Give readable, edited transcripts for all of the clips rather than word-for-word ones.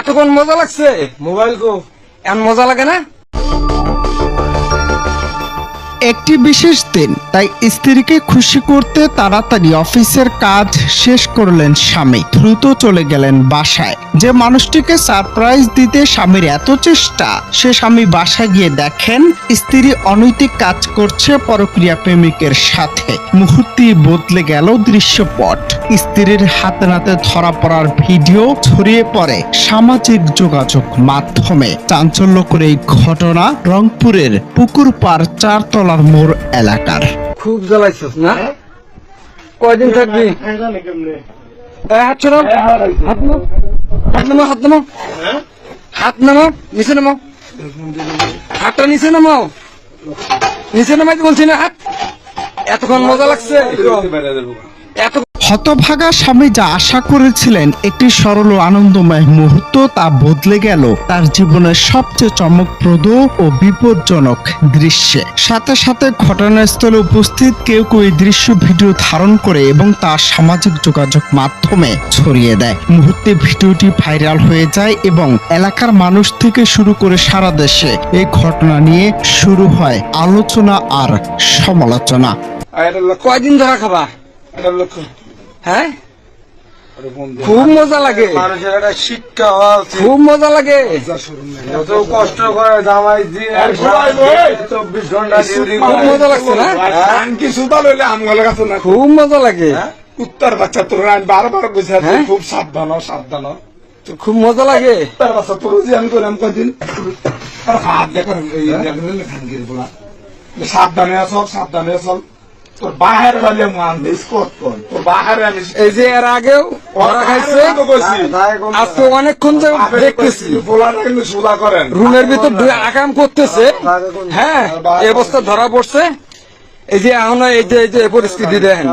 এতক্ষণ মজা লাগছে? মোবাইল কো এমন মজা লাগে না? একটি বিশেষ দিন, তাই স্ত্রীকে খুশি করতে তাড়াতাড়ি অফিসের কাজ শেষ করলেন স্বামী, দ্রুত চলে গেলেন বাসায়। যে মানুষটিকে সারপ্রাইজ দিতে স্বামীর এত চেষ্টা, সে স্বামী বাসায় গিয়ে দেখেন স্ত্রী অনৈতিক কাজ করছে পরক্রিয়া প্রেমিকের সাথে। মুহূর্তেই বদলে গেল দৃশ্যপট। স্ত্রীর হাতে নাতে ধরা পড়ার ভিডিও ছড়িয়ে পড়ে সামাজিক যোগাযোগ মাধ্যমে। চাঞ্চল্যকর এই ঘটনা রংপুরের পুকুরপাড় চারতলার মোড় এলাকার। খুব জ্বালাইছস না? কয়দিন থাকবি? হাত ছড়াও, হাত নামাও, হাত নামাও, হাত নামাও, হাত নামাও, নিচে নামাও, হাতটা নিচে নামাও, নিচে নামাইতে বলছি না হাত। এতক্ষণ মজা লাগছে? এত হতভাগা স্বামী যা আশা করেছিলেন একটি সরল ও আনন্দময় মুহূর্ত, তা বদলে গেল তার জীবনের সবচেয়ে চমকপ্রদ ও বিপজ্জনক দৃশ্যে। সাথে সাথে ঘটনাস্থলে উপস্থিত কেউ কেউ এই দৃশ্য ভিডিও ধারণ করে এবং তা সামাজিক যোগাযোগ মাধ্যমে ছড়িয়ে দেয়। মুহূর্তে ভিডিওটি ভাইরাল হয়ে যায় এবং এলাকার মানুষ থেকে শুরু করে সারা দেশে এই ঘটনা নিয়ে শুরু হয় আলোচনা আর সমালোচনা। কয়দিন ধরা খাবা? হ্যাঁ, খুব মজা লাগে, মানুষের একটা শিক্ষা আছে। খুব মজা লাগে। যত কষ্ট করে জামাই দিয়ে 24 ঘন্টা ডিউটি খুব মজা লাগছে না? আনকি সুতা লইলে আমগুলো কাছে না। খুব মজা লাগে। কুত্তার বাচ্চা তোর আইন বারবার বুঝে হ্যাঁ? খুব সাবধান হ, সাবধান হ। খুব মজা লাগে। কুত্তার বাচ্চা তোর যে আমি করলাম কদিন হাত দেখেন খানগির বলা সাবধানে আসল, সাবধানে আসল। তোর বাহার বালিয়ে মান স্কট কর, তোর বাহারে আমি এই যে এর আগেও ধরা খাইছে, আজকে অনেকক্ষণ দেখতেছি বলাটা কিন্তু সুদা করেন রুমের ভিতর আকাম করতেছে। হ্যাঁ, এই অবস্থা ধরা পড়ছে। এই যে এখন এই যে পরিস্থিতি দেখেন,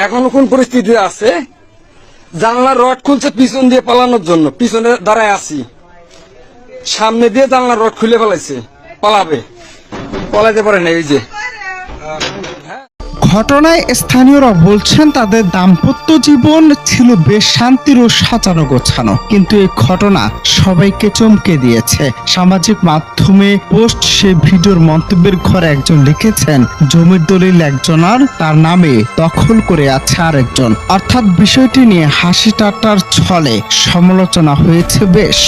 এখনো কোন পরিস্থিতি আছে? জানলার রড খুলছে পিছন দিয়ে পালানোর জন্য, পিছনে দাঁড়ায় আছি, সামনে দিয়ে জানলার রড খুলে ফেলাইছে, পালাবে, পালাইতে পারে না। এই যে ঘটনায় স্থানীয়রা বলছেন তাদের দাম্পত্য জীবন ছিল বেশ শান্তির ও সাজানো গোছানো, কিন্তু এই ঘটনা সবাইকে চমকে দিয়েছে। সামাজিক মাধ্যমে পোস্ট সে ভিডিওর মন্তব্যের ঘরে একজন লিখেছেন, জমির দলিল একজনার, তার নামে দখল করে আছে আরেকজন। অর্থাৎ বিষয়টি নিয়ে হাসি ঠাট্টার ছলে সমালোচনা হয়েছে বেশ।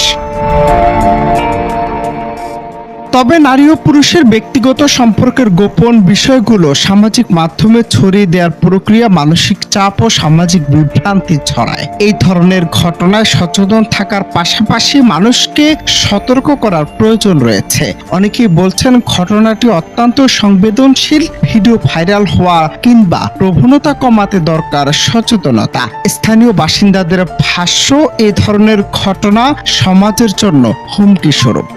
তবে নারী ও পুরুষের ব্যক্তিগত সম্পর্কের গোপন বিষয়গুলো সামাজিক মাধ্যমে ছড়িয়ে দেওয়ার প্রক্রিয়া মানসিক চাপ ও সামাজিক বিভ্রান্তি ছড়ায়। এই ধরনের ঘটনায় সচেতন থাকার পাশাপাশি মানুষকে সতর্ক করার প্রয়োজন রয়েছে। অনেকেই বলছেন ঘটনাটি অত্যন্ত সংবেদনশীল, ভিডিও ভাইরাল হওয়া কিংবা প্রবণতা কমাতে দরকার সচেতনতা। স্থানীয় বাসিন্দাদের ভাষ্য, এই ধরনের ঘটনা সমাজের জন্য হুমকি স্বরূপ।